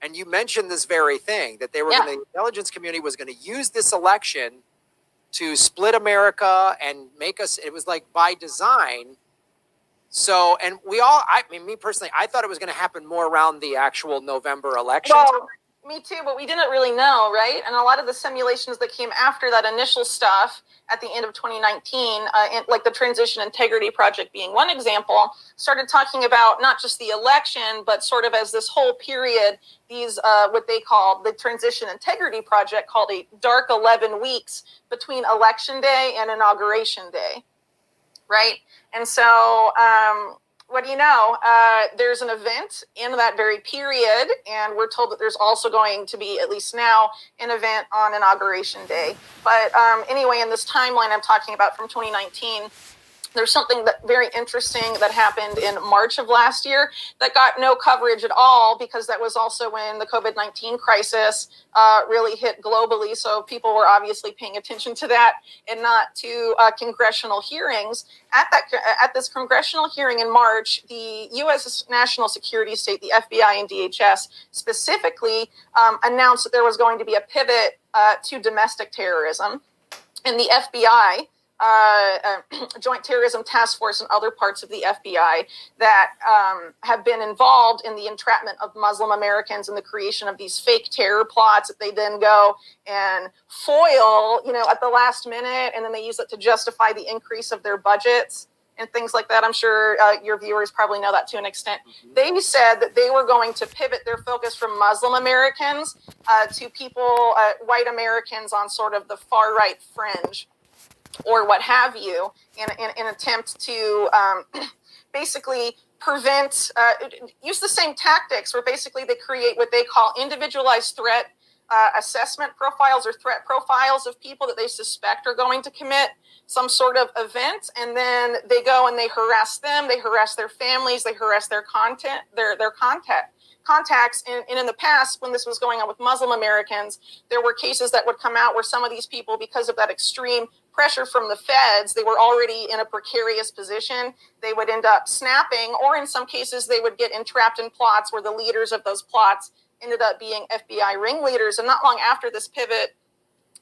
And you mentioned this very thing, that they were the intelligence community was going to use this election to split America and make us, it was like by design. So, and we all, I mean, me personally, I thought it was going to happen more around the actual November election. Well, me too, but we didn't really know, right? And a lot of the simulations that came after that initial stuff at the end of 2019, like the Transition Integrity Project being one example, started talking about not just the election, but sort of as this whole period, these, what they call the Transition Integrity Project, called a dark 11 weeks between Election Day and Inauguration Day, right? And so, what do you know? There's an event in that very period, and we're told that there's also going to be, at least now, an event on Inauguration Day. But anyway, in this timeline I'm talking about from 2019, there's something that very interesting that happened in March of last year that got no coverage at all, because that was also when the COVID-19 crisis really hit globally. So people were obviously paying attention to that and not to congressional hearings. At this congressional hearing in March, the U.S. National Security State, the FBI and DHS specifically announced that there was going to be a pivot to domestic terrorism. And the FBI, Joint Terrorism Task Force, and other parts of the FBI that have been involved in the entrapment of Muslim Americans and the creation of these fake terror plots that they then go and foil, at the last minute, and then they use it to justify the increase of their budgets and things like that. I'm sure your viewers probably know that to an extent. Mm-hmm. They said that they were going to pivot their focus from Muslim Americans to people, white Americans on sort of the far right fringe, or what have you, in an attempt to basically prevent, use the same tactics where basically they create what they call individualized threat assessment profiles, or threat profiles of people that they suspect are going to commit some sort of event, and then they go and they harass them, they harass their families, they harass their contacts. And in the past, when this was going on with Muslim Americans, there were cases that would come out where some of these people, because of that extreme pressure from the feds, they were already in a precarious position. They would end up snapping, or in some cases, they would get entrapped in plots where the leaders of those plots ended up being FBI ringleaders. And not long after this pivot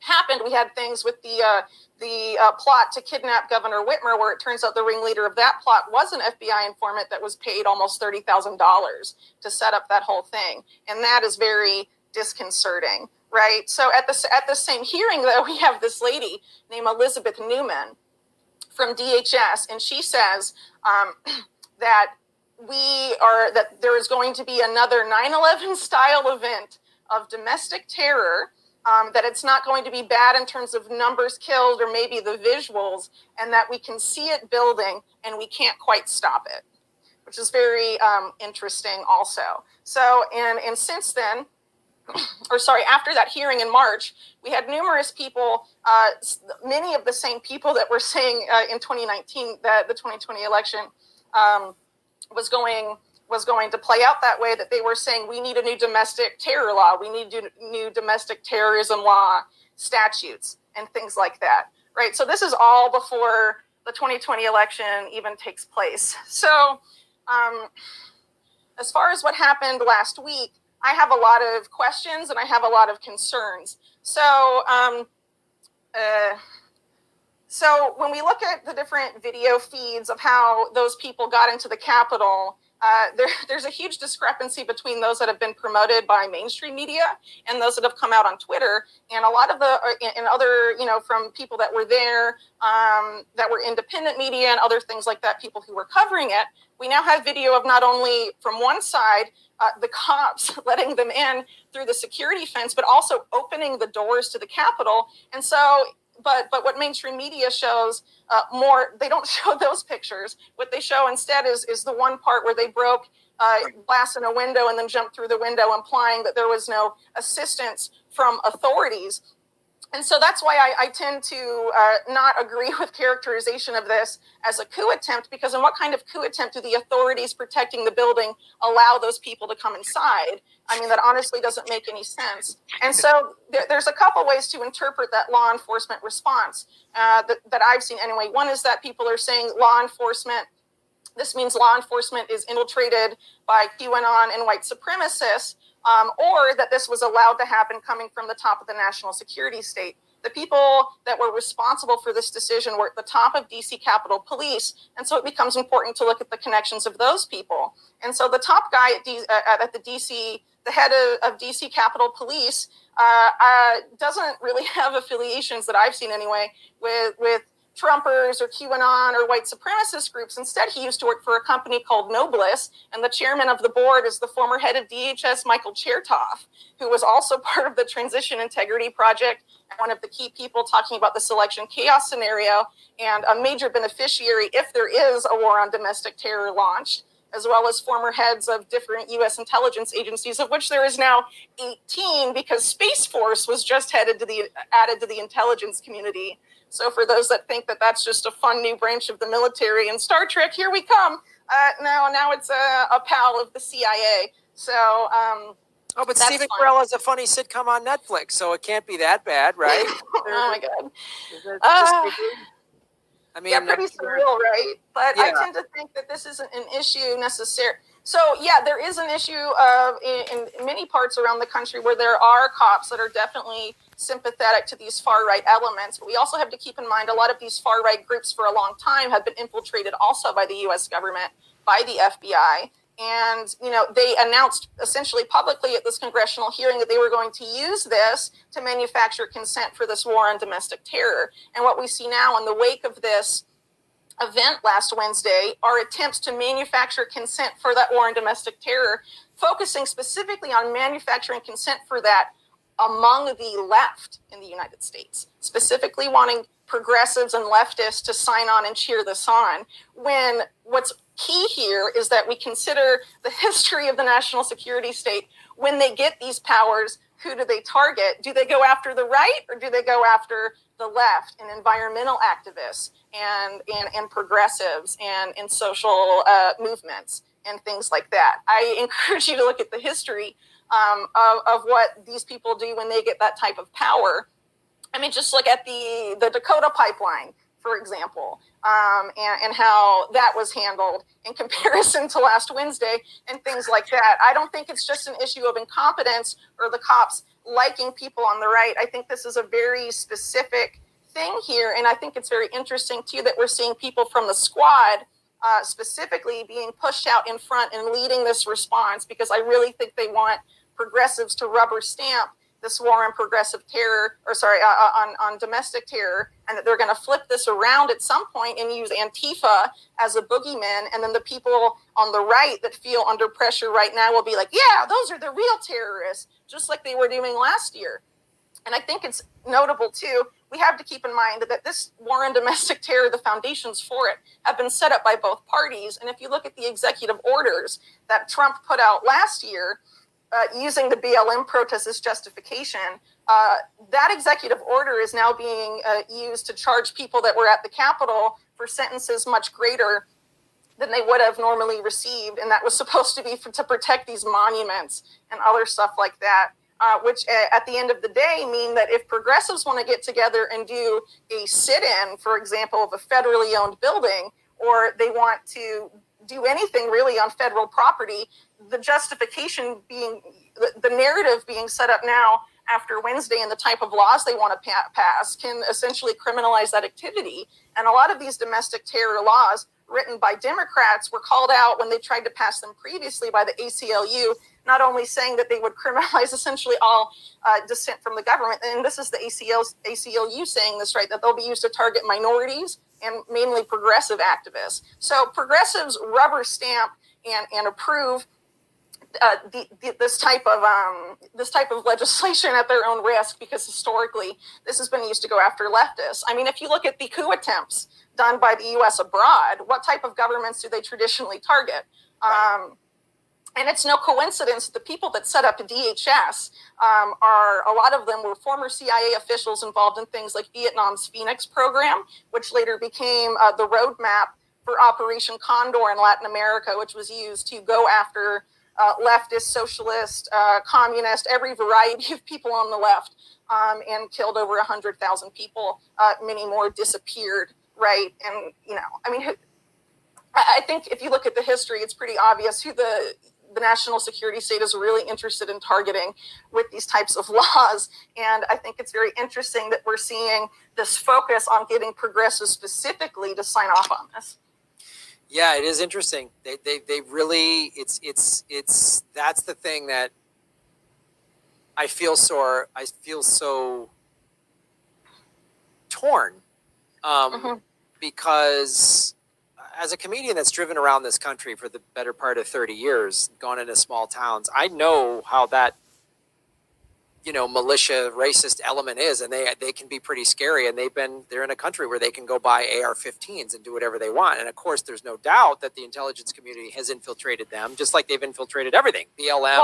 happened, we had things with the plot to kidnap Governor Whitmer, where it turns out the ringleader of that plot was an FBI informant that was paid almost $30,000 to set up that whole thing. And that is very disconcerting, right? So at the same hearing, though, we have this lady named Elizabeth Newman from DHS, and she says that there is going to be another 9/11 style event of domestic terror, that it's not going to be bad in terms of numbers killed or maybe the visuals, and that we can see it building and we can't quite stop it, which is very interesting also. So, and since then, after that hearing in March, we had numerous people, many of the same people that were saying in 2019 that the 2020 election was going to play out that way, that they were saying we need a new domestic terror law, we need new domestic terrorism law statutes and things like that, right? So this is all before the 2020 election even takes place. So as far as what happened last week, I have a lot of questions and I have a lot of concerns. So when we look at the different video feeds of how those people got into the Capitol, there's a huge discrepancy between those that have been promoted by mainstream media and those that have come out on Twitter. And a lot of and other, from people that were there, that were independent media and other things like that, people who were covering it. We now have video of not only from one side, the cops letting them in through the security fence, but also opening the doors to the Capitol. And so, but what mainstream media shows more, they don't show those pictures. What they show instead is the one part where they broke glass in a window and then jumped through the window, implying that there was no assistance from authorities. And so that's why I tend to not agree with characterization of this as a coup attempt, because in what kind of coup attempt do the authorities protecting the building allow those people to come inside? I mean, that honestly doesn't make any sense. And so there's a couple ways to interpret that law enforcement response that I've seen anyway. One is that people are saying law enforcement, This means law enforcement is infiltrated by QAnon and white supremacists, or that this was allowed to happen coming from the top of the national security state. The people that were responsible for this decision were at the top of DC Capitol Police, and so it becomes important to look at the connections of those people. And so the top guy at the DC, the head of DC Capitol Police, doesn't really have affiliations that I've seen anyway with Trumpers or QAnon or white supremacist groups. Instead, he used to work for a company called Nobliss, and the chairman of the board is the former head of DHS, Michael Chertoff, who was also part of the Transition Integrity Project, and one of the key people talking about this election chaos scenario, and a major beneficiary if there is a war on domestic terror launched, as well as former heads of different U.S. intelligence agencies, of which there is now 18, because Space Force was just added to the intelligence community. So for those that think that that's just a fun new branch of the military and Star Trek, here we come. Now it's a pal of the CIA. So, oh, but Stephen Carell has a funny sitcom on Netflix, so it can't be that bad, right? Oh my God. I mean, yeah, pretty surreal, right? But yeah. I tend to think that this isn't an issue necessarily. So yeah, there is an issue in many parts around the country where there are cops that are definitely sympathetic to these far-right elements. But we also have to keep in mind a lot of these far-right groups for a long time have been infiltrated also by the U.S. government, by the FBI. And, they announced essentially publicly at this congressional hearing that they were going to use this to manufacture consent for this war on domestic terror. And what we see now in the wake of this event last Wednesday are attempts to manufacture consent for that war on domestic terror, focusing specifically on manufacturing consent for that among the left in the United States, specifically wanting progressives and leftists to sign on and cheer this on, when what's key here is that we consider the history of the national security state. When they get these powers, who do they target? Do they go after the right, or do they go after the left and environmental activists and progressives and social movements and things like that? I encourage you to look at the history of what these people do when they get that type of power. I mean, just look at the Dakota pipeline, for example, and how that was handled in comparison to last Wednesday and things like that. I don't think it's just an issue of incompetence or the cops liking people on the right. I think this is a very specific thing here. And I think it's very interesting, too, that we're seeing people from the squad specifically being pushed out in front and leading this response, because I really think they want progressives to rubber stamp this war on progressive terror, on domestic terror, and that they're going to flip this around at some point and use Antifa as a boogeyman. And then the people on the right that feel under pressure right now will be like, yeah, those are the real terrorists, just like they were doing last year. And I think it's notable, too, we have to keep in mind that this war on domestic terror, the foundations for it, have been set up by both parties. And if you look at the executive orders that Trump put out last year, using the BLM protest as justification, that executive order is now being used to charge people that were at the Capitol for sentences much greater than they would have normally received. And that was supposed to be to protect these monuments and other stuff like that, which at the end of the day mean that if progressives want to get together and do a sit-in, for example, of a federally owned building, or they want to do anything really on federal property, the justification being, the narrative being set up now after Wednesday and the type of laws they want to pass can essentially criminalize that activity. And a lot of these domestic terror laws written by Democrats were called out when they tried to pass them previously by the ACLU, not only saying that they would criminalize essentially all dissent from the government, and this is the ACLU saying this, right, that they'll be used to target minorities and mainly progressive activists. So progressives rubber stamp and approve this type of legislation at their own risk, because historically this has been used to go after leftists. I mean, if you look at the coup attempts done by the U.S. abroad, what type of governments do they traditionally target? And it's no coincidence that the people that set up DHS a lot of them were former CIA officials involved in things like Vietnam's Phoenix program, which later became the roadmap for Operation Condor in Latin America, which was used to go after leftist, socialist, communist, every variety of people on the left, and killed over 100,000 people. Many more disappeared, right? And, I mean, I think if you look at the history, it's pretty obvious who the national security state is really interested in targeting with these types of laws. And I think it's very interesting that we're seeing this focus on getting progressives specifically to sign off on this. Yeah, it is interesting. They really, that's the thing that I feel so torn, because as a comedian that's driven around this country for the better part of 30 years, gone into small towns, I know how that, militia racist element is, and they can be pretty scary. And they're in a country where they can go buy AR-15s and do whatever they want. And of course, there's no doubt that the intelligence community has infiltrated them, just like they've infiltrated everything, BLM.